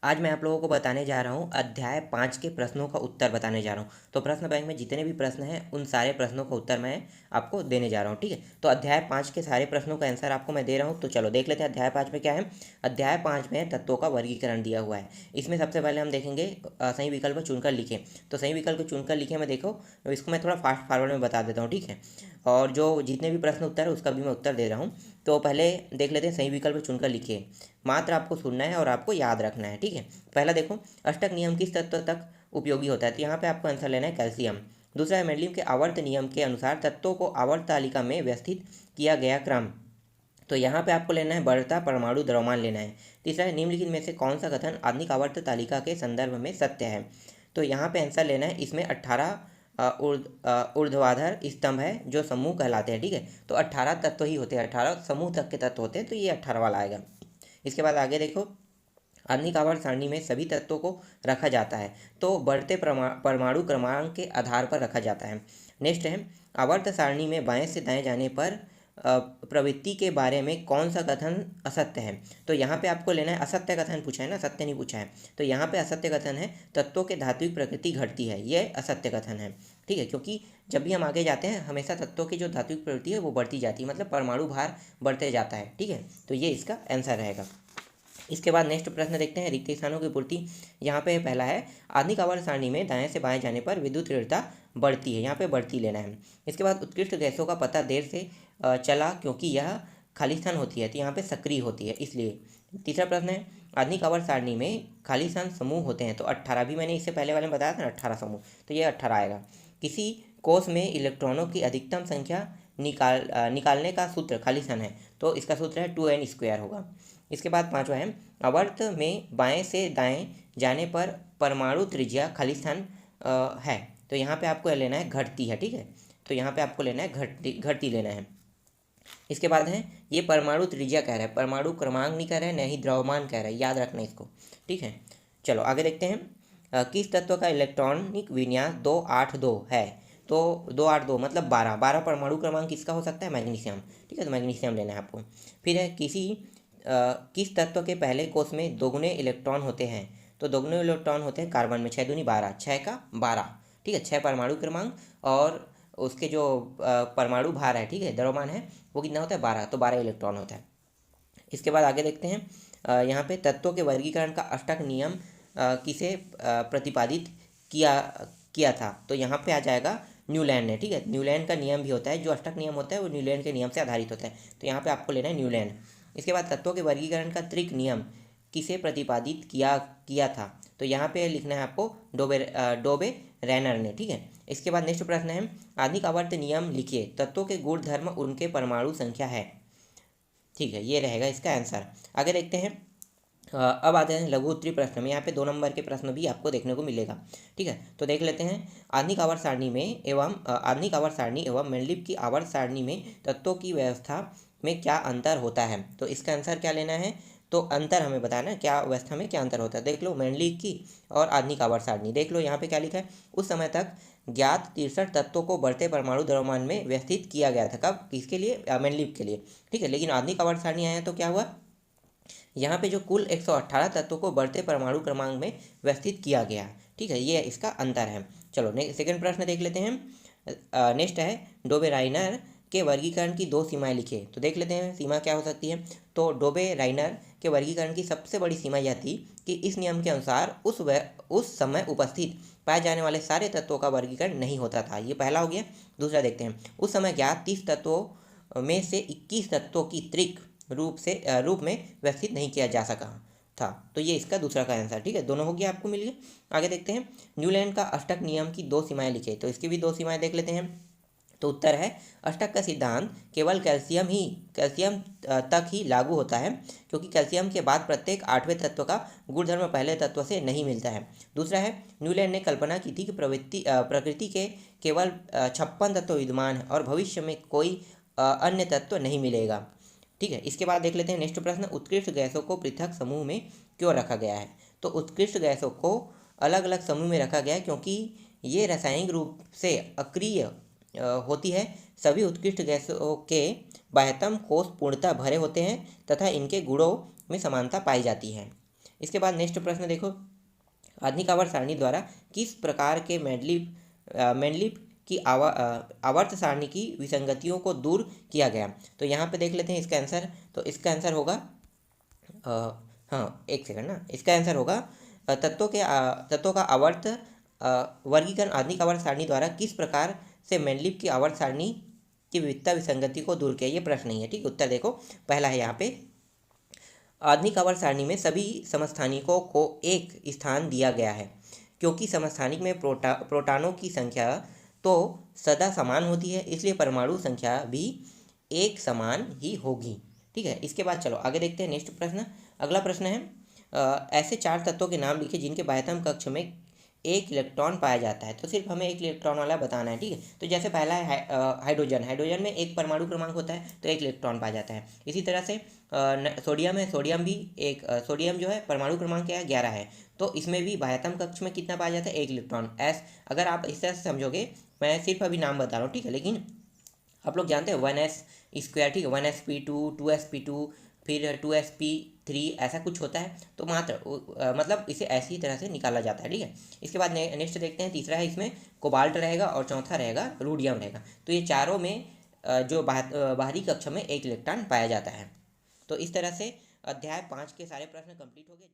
आज मैं आप लोगों को बताने जा रहा हूँ अध्याय 5 के प्रश्नों का उत्तर बताने जा रहा हूँ। तो प्रश्न बैंक में जितने भी प्रश्न हैं उन सारे प्रश्नों का उत्तर मैं आपको देने जा रहा हूँ, ठीक है। तो अध्याय 5 के सारे प्रश्नों का आंसर आपको मैं दे रहा हूँ। तो चलो देख लेते हैं अध्याय 5 में क्या है। अध्याय 5 में तत्वों का वर्गीकरण दिया हुआ है। इसमें सबसे पहले हम देखेंगे सही विकल्प चुनकर लिखें। तो सही विकल्प चुनकर लिखें में देखो, इसको मैं थोड़ा फास्ट फॉरवर्ड में बता देता हूँ, ठीक है। और जो जितने भी प्रश्न उत्तर है उसका भी मैं उत्तर दे रहा हूँ। तो पहले देख लेते हैं सही विकल्प चुनकर लिखिए। मात्र आपको सुनना है और आपको याद रखना है, ठीक है। पहला देखो, अष्टक नियम किस तत्व तक उपयोगी होता है, तो यहाँ पे आपको आंसर लेना है कैल्शियम। दूसरा है मेंडलीव के आवर्त नियम के अनुसार तत्वों को आवर्त तालिका में व्यवस्थित किया गया क्रम, तो यहाँ पे आपको लेना है बढ़ता परमाणु द्रव्यमान लेना है। तीसरा है निम्नलिखित में से कौन सा कथन आधुनिक आवर्त तालिका के संदर्भ में सत्य है, तो यहाँ पे आंसर लेना है। इसमें 18 ऊर्ध्वाधर स्तंभ है जो समूह कहलाते हैं, ठीक है। तो 18 तत्व ही होते हैं, 18 समूह तक के तत्व होते हैं, तो ये 18 वाला आएगा। इसके बाद आगे देखो, आधुनिक आवर्त सारणी में सभी तत्वों को रखा जाता है, तो बढ़ते परमाणु क्रमांक के आधार पर रखा जाता है। नेक्स्ट है, आवर्त सारणी में बाएं से दाएं जाने पर प्रवृत्ति के बारे में कौन सा कथन असत्य है, तो यहाँ पे आपको लेना है असत्य कथन पूछा है ना, सत्य नहीं पूछा है। तो यहाँ पे असत्य कथन है तत्वों के धात्विक प्रकृति घटती है, ये असत्य कथन है, ठीक है। क्योंकि जब भी हम आगे जाते हैं हमेशा तत्वों की जो धात्विक प्रवृत्ति है वो बढ़ती जाती है, मतलब परमाणु भार बढ़ते जाता है, ठीक है। तो ये इसका आंसर रहेगा। इसके बाद नेक्स्ट प्रश्न देखते हैं, रिक्त स्थानों की पूर्ति। यहाँ पे पहला है, आधुनिक आवर्त सारणी में दाएं से बाएं जाने पर विद्युत तीव्रता बढ़ती है, यहाँ पे बढ़ती लेना है। इसके बाद उत्कृष्ट गैसों का पता देर से चला क्योंकि यह खाली स्थान होती है, तो यहाँ पे सक्रिय होती है इसलिए। तीसरा प्रश्न है, आधुनिक आवर्त सारणी में खाली स्थान समूह होते हैं, तो 18 भी मैंने इससे पहले वाले में बताया था ना, 18 समूह, तो ये 18 आएगा। किसी कोष में इलेक्ट्रॉनों की अधिकतम संख्या निकालने का सूत्र खाली स्थान है, तो इसका सूत्र है 2n² होगा। इसके बाद पांचवा है, आवर्त में बाएं से दाएं जाने पर परमाणु त्रिज्या खाली स्थान है, तो यहाँ पे आपको लेना है घटती है, ठीक है। तो यहाँ पे आपको लेना है घटती लेना है। इसके बाद है, ये परमाणु त्रिज्या कह रहा है, परमाणु क्रमांक नहीं कह रहा है, न ही द्रव्यमान कह रहा है, याद रखना इसको, ठीक है। चलो आगे देखते हैं, किस तत्व का इलेक्ट्रॉनिक विन्यास 282 है, तो 282 मतलब 12 परमाणु क्रमांक किसका हो सकता है, मैग्नीशियम, ठीक है। तो मैग्नीशियम लेना है आपको। फिर है, किस तत्व के पहले कोष में दोगुने इलेक्ट्रॉन होते हैं, तो दोगुने इलेक्ट्रॉन होते हैं कार्बन में, 6 दूनी 12, 6 का 12, ठीक है। 6 परमाणु क्रमांक और उसके जो परमाणु भार है, ठीक है, द्रव्यमान है, वो कितना होता है 12, तो 12 इलेक्ट्रॉन होता है। इसके बाद आगे देखते हैं, यहाँ पे तत्वों के वर्गीकरण का अष्टक नियम किसे प्रतिपादित किया किया था, तो यहाँ पे आ जाएगा न्यूलैंड ने, ठीक है। न्यूलैंड का नियम भी होता है, जो अष्टक नियम होता है वो न्यूलैंड के नियम से आधारित होता है, तो यहाँ पे आपको लेना है न्यूलैंड। इसके बाद तत्वों के वर्गीकरण का त्रिक नियम किसे प्रतिपादित किया किया था, तो यहाँ पे लिखना है आपको डोबे रैनर ने, ठीक है। इसके बाद नेक्स्ट प्रश्न है, आधुनिक आवर्त नियम लिखिए, तत्वों के गुण धर्म उनके परमाणु संख्या है, ठीक है, ये रहेगा इसका आंसर। आगे देखते हैं, अब आते हैं लघु उत्तरीय प्रश्न में, यहाँ पे 2 नंबर के प्रश्न भी आपको देखने को मिलेगा, ठीक है। तो देख लेते हैं, आधुनिक आवर्त सारणी में आधुनिक आवर्त सारणी एवं मेंडलीव की आवर्त सारणी में तत्वों की व्यवस्था में क्या अंतर होता है, तो इसका आंसर क्या लेना है, तो अंतर हमें बताना है क्या व्यवस्था में क्या अंतर होता है। देख लो मेंडलीव की और आधुनिक आवर्त सारणी, देख लो यहाँ पे क्या लिखा है, उस समय तक ज्ञात 63 तत्वों को बढ़ते परमाणु द्रव्यमान में व्यवस्थित किया गया था, कब, किसके लिए, मेंडलीव के लिए, ठीक है। लेकिन आधुनिक आवर्त सारणी आया तो क्या हुआ, यहाँ पे जो कुल 118 तत्वों को बढ़ते परमाणु क्रमांक में व्यवस्थित किया गया है, ठीक है, ये इसका अंतर है। चलो सेकंड प्रश्न देख लेते हैं। नेक्स्ट है, डोबे राइनर के वर्गीकरण की 2 सीमाएं लिखिए, तो देख लेते हैं सीमा क्या हो सकती है। तो डोबे राइनर के वर्गीकरण की सबसे बड़ी सीमा यह थी कि इस नियम के अनुसार उस समय उपस्थित पाए जाने वाले सारे तत्वों का वर्गीकरण नहीं होता था, ये पहला हो गया। दूसरा देखते हैं, उस समय ज्ञात 30 तत्वों में से 21 तत्वों की त्रिक रूप में व्यवस्थित नहीं किया जा सका था, तो ये इसका दूसरा का आंसर, ठीक है, दोनों हो गया आपको मिल गए। आगे देखते हैं, न्यूलैंड का अष्टक नियम की 2 सीमाएं लिखे, तो इसकी भी 2 सीमाएं देख लेते हैं। तो उत्तर है, अष्टक का सिद्धांत केवल कैल्शियम तक ही लागू होता है, क्योंकि कैल्शियम के बाद प्रत्येक 8वें तत्व का गुणधर्म पहले तत्व से नहीं मिलता है। दूसरा है, न्यूलैंड ने कल्पना की थी कि प्रकृति के केवल 56 तत्व विद्यमान है और भविष्य में कोई अन्य तत्व नहीं मिलेगा, ठीक है। इसके बाद देख लेते हैं नेक्स्ट प्रश्न, उत्कृष्ट गैसों को पृथक समूह में क्यों रखा गया है, तो उत्कृष्ट गैसों को अलग अलग समूह में रखा गया है क्योंकि ये रासायनिक रूप से अक्रिय होती है। सभी उत्कृष्ट गैसों के बाह्यतम कोष पूर्णतः भरे होते हैं तथा इनके गुणों में समानता पाई जाती है। इसके बाद नेक्स्ट प्रश्न देखो, आधुनिक आवर्त सारणी द्वारा किस प्रकार के मेंडलीव की आवर्त सारणी की विसंगतियों को दूर किया गया। तो यहाँ पे देख लेते हैं इसका आंसर। तो इसका आंसर होगा हाँ एक सेकंड ना, इसका आंसर होगा तत्वों का आवर्त वर्गीकरण आधुनिक आवर्त सारणी द्वारा किस प्रकार से मेंडलीव की आवर्त सारणी की विविधता विसंगति को दूर किया। ये प्रश्न नहीं है, ठीक। उत्तर देखो, पहला है यहाँ पे, आधुनिक आवर्त सारणी में सभी समस्थानिकों को एक स्थान दिया गया है क्योंकि समस्थानिक में प्रोटॉनों की संख्या तो सदा समान होती है, इसलिए परमाणु संख्या भी एक समान ही होगी, ठीक है। इसके बाद चलो आगे देखते हैं नेक्स्ट प्रश्न। अगला प्रश्न है, ऐसे 4 तत्वों के नाम लिखे जिनके बाह्यतम कक्ष में एक इलेक्ट्रॉन पाया जाता है। तो सिर्फ हमें एक इलेक्ट्रॉन वाला बताना है, ठीक है। तो जैसे पहला है हाइड्रोजन। हाइड्रोजन में एक परमाणु क्रमांक होता है तो एक इलेक्ट्रॉन पाया जाता है। इसी तरह से सोडियम है, सोडियम भी एक सोडियम जो है परमाणु क्रमांक क्या है 11 है, तो इसमें भी बाह्यतम कक्ष में कितना पाया जाता है, एक इलेक्ट्रॉन। अगर आप इस तरह से समझोगे, मैं सिर्फ अभी नाम बता रहा हूँ, ठीक है, लेकिन आप लोग जानते हैं 1s², ठीक है, 1sp2, 2sp2, फिर 2sp3, ऐसा कुछ होता है। तो मतलब इसे ऐसी तरह से निकाला जाता है, ठीक है। इसके बाद नेक्स्ट देखते हैं, तीसरा है, इसमें कोबाल्ट रहेगा और चौथा रहेगा रूडियम रहेगा। तो ये चारों में जो बाहरी कक्ष में एक इलेक्ट्रॉन पाया जाता है। तो इस तरह से अध्याय 5 के सारे प्रश्न कंप्लीट हो गए।